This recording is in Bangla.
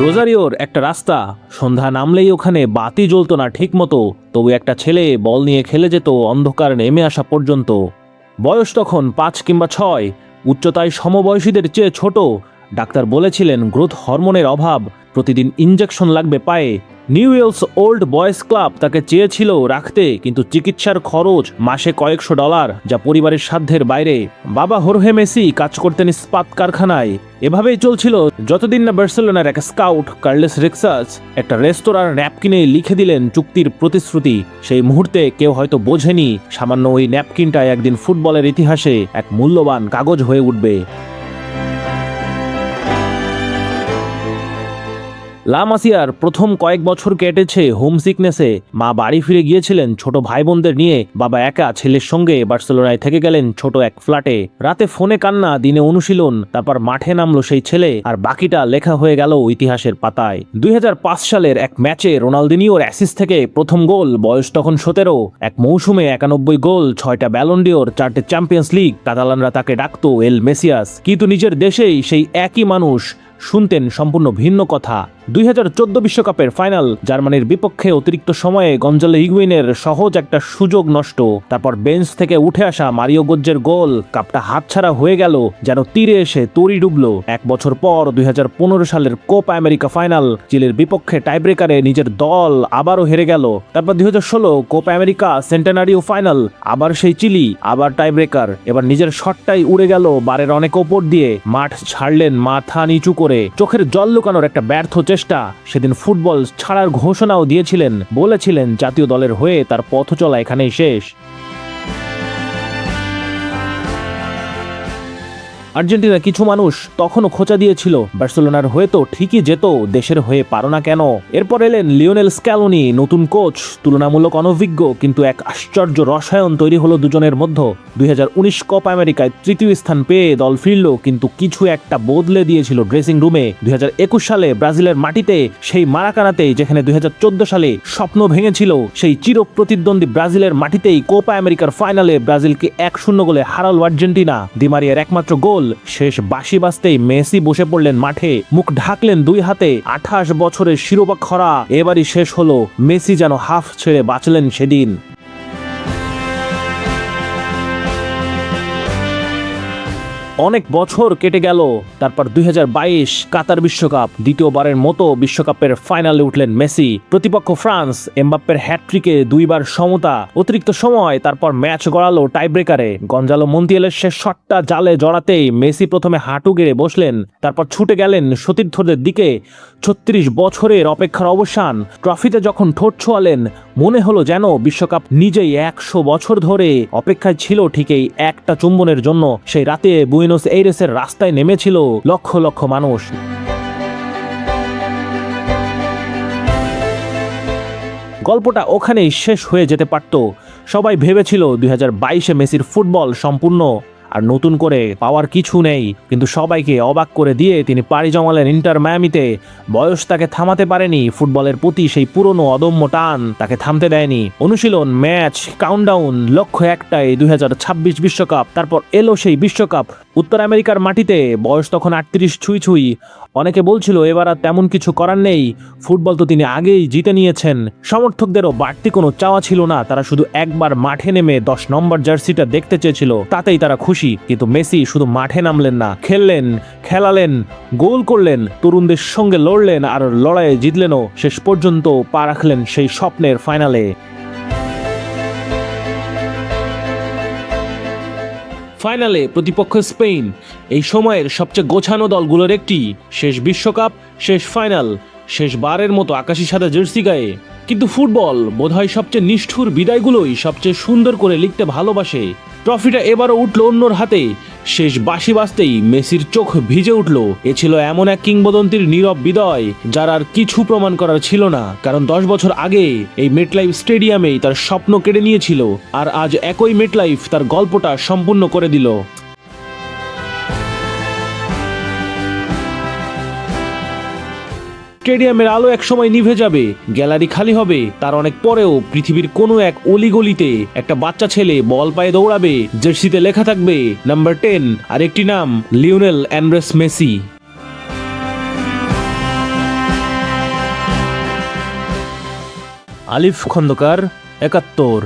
রোজারিওর একটা রাস্তা, সন্ধ্যা নামলেই ওখানে বাতি জ্বলতো না ঠিক মতো, তবু একটা ছেলে বল নিয়ে খেলে যেত অন্ধকার নেমে আসা পর্যন্ত। বয়স তখন 5 কিংবা 6, উচ্চতায় সমবয়সীদের চেয়ে ছোট। ডাক্তার বলেছিলেন গ্রোথ হরমোনের অভাব, প্রতিদিন ইঞ্জেকশন লাগবে পায়ে। New Wales Old Boys Club তাকে চেয়েছিল রাখতে, কিন্তু চিকিৎসার খরচ মাসে কয়েকশো ডলার, যা পরিবারের সাধ্যের বাইরে। বাবা হোর্হে মেসি কাজ করতেন ইস্পাত কারখানায়। এভাবেই চলছিল যতদিন না বার্সেলোনার এক স্কাউট কার্লেস রিক্সাস একটা রেস্তোরাঁর ন্যাপকিনে লিখে দিলেন চুক্তির প্রতিশ্রুতি। সেই মুহূর্তে কেউ হয়তো বোঝেনি সামান্য ওই ন্যাপকিনটা একদিন ফুটবলের ইতিহাসে এক মূল্যবান কাগজ হয়ে উঠবে। লা মাসিয়ার প্রথম কয়েক বছর কেটেছে হোম সিকনেসে। মা বাড়ি ফিরে গিয়েছিলেন ছোট ভাই বোনদের নিয়ে, বাবা একা ছেলের সঙ্গে বার্সেলোনায় থেকে গেলেন ছোট এক ফ্ল্যাটে। রাতে ফোনে কান্না, দিনে অনুশীলন, তারপর মাঠে নামলো সেই ছেলে, আর বাকিটা লেখা হয়ে গেল ইতিহাসের পাতায়। 2005 সালের এক ম্যাচে রোনালদিনিওর অ্যাসিস্ট থেকে প্রথম গোল, বয়স তখন 17। এক মৌসুমে 91 গোল, 6টা ব্যালন ডিওর, 4টে চ্যাম্পিয়ন্স লিগ। কাতালানরা তাকে ডাকত এল মেসিয়াস। কিন্তু নিজের দেশেই সেই একই মানুষ শুনতেন সম্পূর্ণ ভিন্ন কথা। 2014 বিশ্বকাপের ফাইনাল, জার্মানির বিপক্ষে অতিরিক্ত সময়ে গঞ্জালো হিগুয়েইনের সহজ একটা সুযোগ নষ্ট। তারপর বেঞ্চ থেকে উঠে আসা মারিও গোজ্জের গোল, কাপটা হাতছাড়া হয়ে গেল, যেন তীরে এসে তরি ডুবলো। এক বছর পর 2015 সালের কোপা আমেরিকা ফাইনাল, চিলির বিপক্ষে টাইব্রেকারে নিজের দল আবারও হেরে গেল। তারপর 2016 কোপা আমেরিকা সেন্টেনারিও ফাইনাল, আবার সেই চিলি, আবার টাইব্রেকার। এবার নিজের শটটাই উড়ে গেল বারের অনেক ওপর দিয়ে। মাঠ ছাড়লেন মাথা নিচু করে, চোখের জল লুকানোর একটা ব্যর্থ চেষ্টা। সেদিন ফুটবল ছাড়ার ঘোষণাও দিয়েছিলেন, বলেছিলেন জাতীয় দলের হয়ে তার পথ চলা এখানেই শেষ। আর্জেন্টিনার কিছু মানুষ তখনও খোঁচা দিয়েছিল, বার্সেলোনার হয়ে তো ঠিকই যেত, দেশের হয়ে পারো না কেন? এরপর এলেন লিওনেল স্ক্যালোনি, নতুন কোচ, তুলনামূলক অনভিজ্ঞ, কিন্তু এক আশ্চর্য রসায়ন তৈরি হলো দুজনের মধ্যে। 2019 কোপা আমেরিকায় তৃতীয় স্থান পেয়ে দল ফিরল, কিন্তু কিছু একটা বদলে দিয়েছিল ড্রেসিং রুমে। 2021 সালে ব্রাজিলের মাটিতে, সেই মারাকানাতে, যেখানে 2014 সালে স্বপ্ন ভেঙেছিল, সেই চির প্রতিদ্বন্দ্বী ব্রাজিলের মাটিতেই কোপা আমেরিকার ফাইনালে ব্রাজিলকে 1-0 গোলে হারালো আর্জেন্টিনা। দি মারিয়ার একমাত্র গোল। শেষ বাঁশি বাজতেই মেসি বসে পড়লেন মাঠে, মুখ ঢাকলেন 2 হাতে। 28 বছরের শিরোপা খরা এবারই শেষ হলো। মেসি যেন হাফ ছেড়ে বাঁচলেন সেদিন। অনেক বছর কেটে গেল। তারপর 2022 কাতার বিশ্বকাপ, দ্বিতীয়বারের মতো বিশ্বকাপের ফাইনালে উঠলেন মেসি। প্রতিপক্ষ ফ্রান্স, এমবাপ্পের হ্যাটট্রিকে 2 বার সমতা, অতিরিক্ত সময়, তারপর ম্যাচ গড়ালো টাইব্রেকারে। গঞ্জালো মন্তিয়ালের শেষ শটটা জালে জড়াতেই মেসি প্রথমে হাঁটু গেড়ে বসলেন, তারপর ছুটে গেলেন সতীর্থদের দিকে। 36 বছরের অপেক্ষার অবসান। ট্রফিতে যখন ঠোঁট ছোঁয়ালেন, মনে হলো যেন বিশ্বকাপ নিজেই 100 বছর ধরে অপেক্ষায় ছিল ঠিক এই একটা চুম্বনের জন্য। সেই রাতে বুয়েনোস এইরেসের রাস্তায় নেমেছিল লক্ষ লক্ষ মানুষ। গল্পটা ওখানেই শেষ হয়ে যেতে পারত। সবাই ভেবেছিল 2022 মেসির ফুটবল সম্পূর্ণ, আর নতুন করে পাওয়ার কিছু নেই। কিন্তু সবাইকে অবাক করে দিয়ে তিনি পাড়ি জমালেন ইন্টার মায়ামিতে। বয়স তাকে থামাতে পারেনি, ফুটবলের প্রতি সেই পুরনো অদম্য টান তাকে থামতে দেয়নি। অনুশীলন, ম্যাচ, কাউন্টডাউন, লক্ষ্য একটাই, 2026 বিশ্বকাপ। তারপর এলো সেই বিশ্বকাপ উত্তর আমেরিকার মাটিতে। বয়স তখন 38 ছুঁই ছুঁই। অনেকে বলছিল এবার আর তেমন কিছু করার নেই, ফুটবল তো তিনি আগেই জিতে নিয়েছেন। সমর্থকদেরও বাড়তি কোনো চাওয়া ছিল না, তারা শুধু একবার মাঠে নেমে 10 নম্বর জার্সিটা দেখতে চেয়েছিল, তাতেই তারা খুশি। কিন্তু মেসি শুধু মাঠে নামলেন না, খেললেন, খেলালেন, গোল করলেন, তরুণদের সঙ্গে লড়লেন, আর লড়াইয়ে জিতলেনও। শেষ পর্যন্ত পা রাখলেন সেই স্বপ্নের ফাইনালে। ফাইনালে প্রতিপক্ষ স্পেন, এই সময়ের সবচেয়ে গোছানো দলগুলোর একটি। শেষ বিশ্বকাপ, শেষ ফাইনাল, শেষবারের মতো আকাশি সাদা জার্সি গায়ে। কিন্তু ফুটবল বোধহয় সবচেয়ে নিষ্ঠুর বিদায়গুলোই সবচেয়ে সুন্দর করে লিখতে ভালোবাসে। ট্রফিটা এবারও উঠল অন্যর হাতে। শেষ বাঁশি বাজতেই মেসির চোখ ভিজে উঠল। এ ছিল এমন এক কিংবদন্তির নীরব বিদায়, যার আর কিছু প্রমাণ করার ছিল না। কারণ 10 বছর আগে এই মেটলাইফ স্টেডিয়ামেই তার স্বপ্ন কেড়ে নিয়েছিল, আর আজ একই মেটলাইফ তার গল্পটা সম্পূর্ণ করে দিল। স্টেডিয়ামের আলো একসময় নিভে যাবে, গ্যালারি খালি হবে, তার অনেক পরেও পৃথিবীর কোনো এক অলিগলিতে একটা বাচ্চা ছেলে বল পায়ে দৌড়াবে, জার্সিতে লেখা থাকবে নাম্বার 10, আর একটি নাম, লিওনেল অ্যান্ড্রেস মেসি। আলিফ খন্দকার, ৭১।